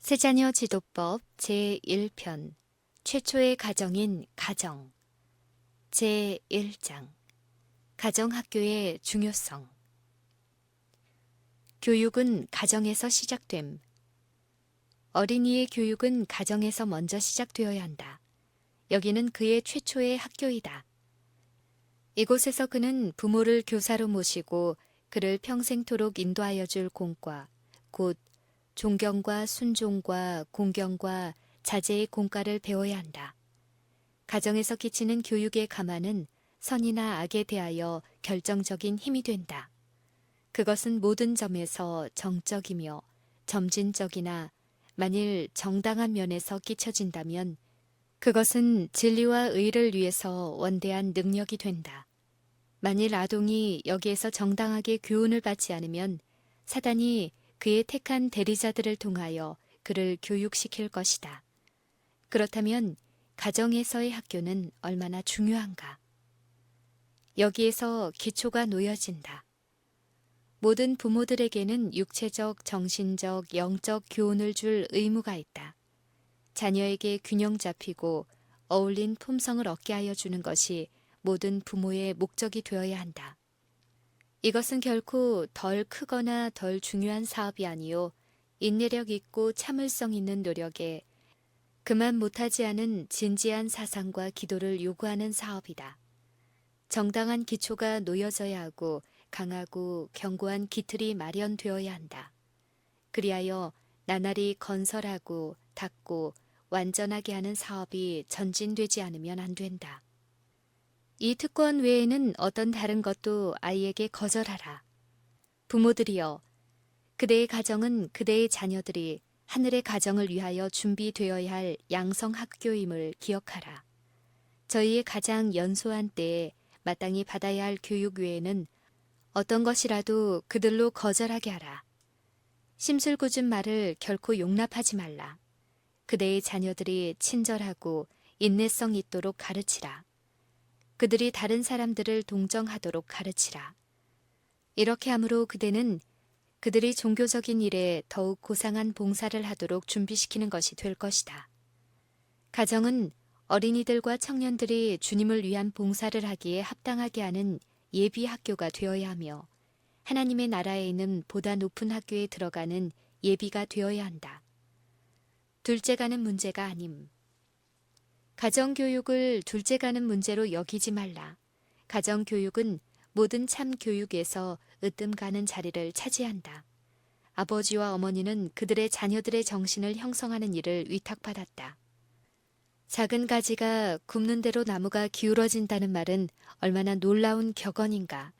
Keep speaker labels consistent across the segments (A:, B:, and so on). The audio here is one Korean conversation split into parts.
A: 세자녀 지도법 제1편 최초의 가정인 가정 제1장 가정학교의 중요성 교육은 가정에서 시작됨. 어린이의 교육은 가정에서 먼저 시작되어야 한다. 여기는 그의 최초의 학교이다. 이곳에서 그는 부모를 교사로 모시고 그를 평생토록 인도하여 줄 공과 곧 존경과 순종과 공경과 자제의 공과를 배워야 한다. 가정에서 끼치는 교육의 가마는 선이나 악에 대하여 결정적인 힘이 된다. 그것은 모든 점에서 정적이며 점진적이나 만일 정당한 면에서 끼쳐진다면 그것은 진리와 의를 위해서 원대한 능력이 된다. 만일 아동이 여기에서 정당하게 교훈을 받지 않으면 사단이 그의 택한 대리자들을 통하여 그를 교육시킬 것이다. 그렇다면 가정에서의 학교는 얼마나 중요한가? 여기에서 기초가 놓여진다. 모든 부모들에게는 육체적, 정신적, 영적 교훈을 줄 의무가 있다. 자녀에게 균형 잡히고 어울린 품성을 얻게 하여 주는 것이 모든 부모의 목적이 되어야 한다. 이것은 결코 덜 크거나 덜 중요한 사업이 아니요 인내력 있고 참을성 있는 노력에 그만 못하지 않은 진지한 사상과 기도를 요구하는 사업이다. 정당한 기초가 놓여져야 하고 강하고 견고한 기틀이 마련되어야 한다. 그리하여 나날이 건설하고 닦고 완전하게 하는 사업이 전진되지 않으면 안 된다. 이 특권 외에는 어떤 다른 것도 아이에게 거절하라. 부모들이여, 그대의 가정은 그대의 자녀들이 하늘의 가정을 위하여 준비되어야 할 양성학교임을 기억하라. 저희의 가장 연소한 때에 마땅히 받아야 할 교육 외에는 어떤 것이라도 그들로 거절하게 하라. 심술궂은 말을 결코 용납하지 말라. 그대의 자녀들이 친절하고 인내성 있도록 가르치라. 그들이 다른 사람들을 동정하도록 가르치라. 이렇게 함으로 그대는 그들이 종교적인 일에 더욱 고상한 봉사를 하도록 준비시키는 것이 될 것이다. 가정은 어린이들과 청년들이 주님을 위한 봉사를 하기에 합당하게 하는 예비 학교가 되어야 하며 하나님의 나라에 있는 보다 높은 학교에 들어가는 예비가 되어야 한다. 둘째 가는 문제가 아님. 가정교육을 둘째 가는 문제로 여기지 말라. 가정교육은 모든 참 교육에서 으뜸 가는 자리를 차지한다. 아버지와 어머니는 그들의 자녀들의 정신을 형성하는 일을 위탁받았다. 작은 가지가 굽는 대로 나무가 기울어진다는 말은 얼마나 놀라운 격언인가.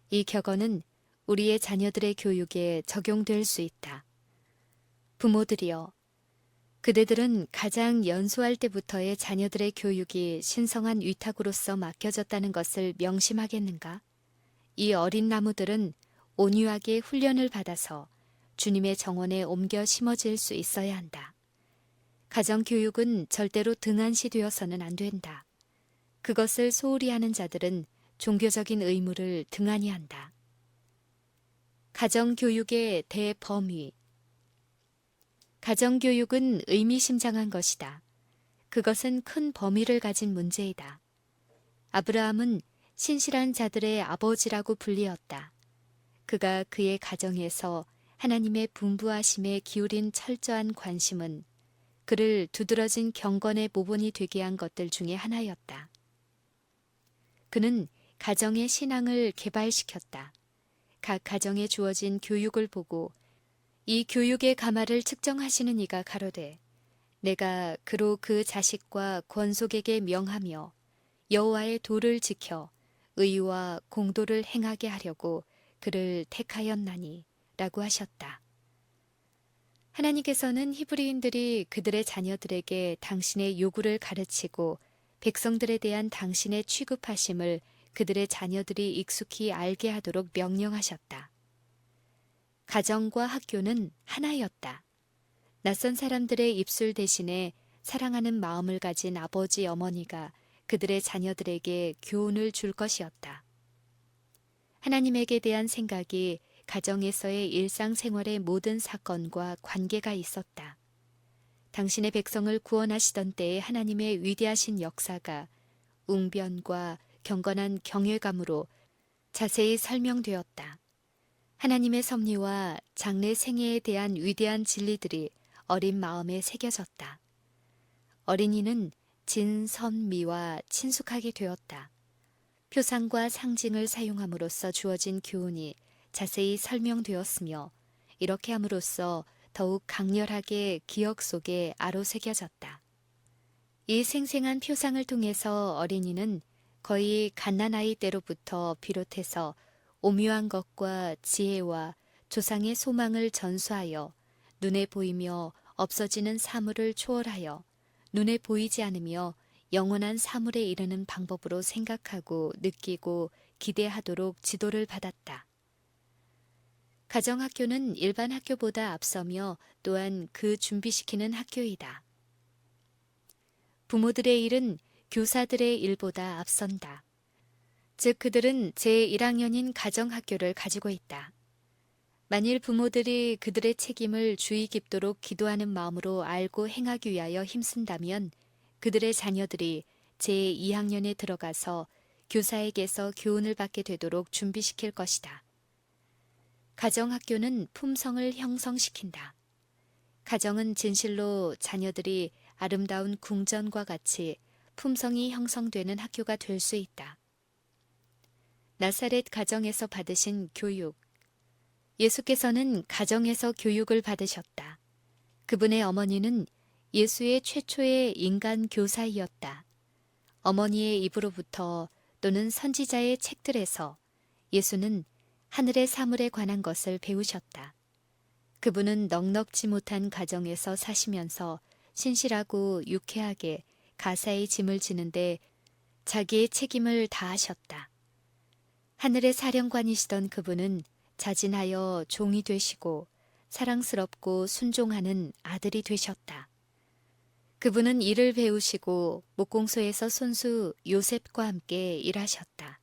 A: 이 격언은 우리의 자녀들의 교육에 적용될 수 있다. 부모들이여, 그대들은 가장 연소할 때부터의 자녀들의 교육이 신성한 위탁으로서 맡겨졌다는 것을 명심하겠는가? 이 어린 나무들은 온유하게 훈련을 받아서 주님의 정원에 옮겨 심어질 수 있어야 한다. 가정교육은 절대로 등한시되어서는 안 된다. 그것을 소홀히 하는 자들은 종교적인 의무를 등한히 한다. 가정교육의 대범위. 가정교육은 의미심장한 것이다. 그것은 큰 범위를 가진 문제이다. 아브라함은 신실한 자들의 아버지라고 불리었다. 그가 그의 가정에서 하나님의 분부하심에 기울인 철저한 관심은 그를 두드러진 경건의 모본이 되게 한 것들 중에 하나였다. 그는 가정의 신앙을 개발시켰다. 각 가정에 주어진 교육을 보고 이 교육의 가마를 측정하시는 이가 가로되 내가 그로 그 자식과 권속에게 명하며 여호와의 도를 지켜 의와 공도를 행하게 하려고 그를 택하였나니 라고 하셨다. 하나님께서는 히브리인들이 그들의 자녀들에게 당신의 요구를 가르치고 백성들에 대한 당신의 취급하심을 그들의 자녀들이 익숙히 알게 하도록 명령하셨다. 가정과 학교는 하나였다. 낯선 사람들의 입술 대신에 사랑하는 마음을 가진 아버지, 어머니가 그들의 자녀들에게 교훈을 줄 것이었다. 하나님에게 대한 생각이 가정에서의 일상생활의 모든 사건과 관계가 있었다. 당신의 백성을 구원하시던 때의 하나님의 위대하신 역사가 웅변과 경건한 경외감으로 자세히 설명되었다. 하나님의 섭리와 장래 생애에 대한 위대한 진리들이 어린 마음에 새겨졌다. 어린이는 진선미와 친숙하게 되었다. 표상과 상징을 사용함으로써 주어진 교훈이 자세히 설명되었으며 이렇게 함으로써 더욱 강렬하게 기억 속에 아로새겨졌다. 이 생생한 표상을 통해서 어린이는 거의 갓난아이 때로부터 비롯해서 오묘한 것과 지혜와 조상의 소망을 전수하여 눈에 보이며 없어지는 사물을 초월하여 눈에 보이지 않으며 영원한 사물에 이르는 방법으로 생각하고 느끼고 기대하도록 지도를 받았다. 가정학교는 일반 학교보다 앞서며 또한 그 준비시키는 학교이다. 부모들의 일은 교사들의 일보다 앞선다. 즉 그들은 제1학년인 가정학교를 가지고 있다. 만일 부모들이 그들의 책임을 주의 깊도록 기도하는 마음으로 알고 행하기 위하여 힘쓴다면 그들의 자녀들이 제2학년에 들어가서 교사에게서 교훈을 받게 되도록 준비시킬 것이다. 가정학교는 품성을 형성시킨다. 가정은 진실로 자녀들이 아름다운 궁전과 같이 품성이 형성되는 학교가 될 수 있다. 나사렛 가정에서 받으신 교육. 예수께서는 가정에서 교육을 받으셨다. 그분의 어머니는 예수의 최초의 인간 교사이었다. 어머니의 입으로부터 또는 선지자의 책들에서 예수는 하늘의 사물에 관한 것을 배우셨다. 그분은 넉넉지 못한 가정에서 사시면서 신실하고 유쾌하게 가사의 짐을 지는데 자기의 책임을 다하셨다. 하늘의 사령관이시던 그분은 자진하여 종이 되시고 사랑스럽고 순종하는 아들이 되셨다. 그분은 일을 배우시고 목공소에서 손수 요셉과 함께 일하셨다.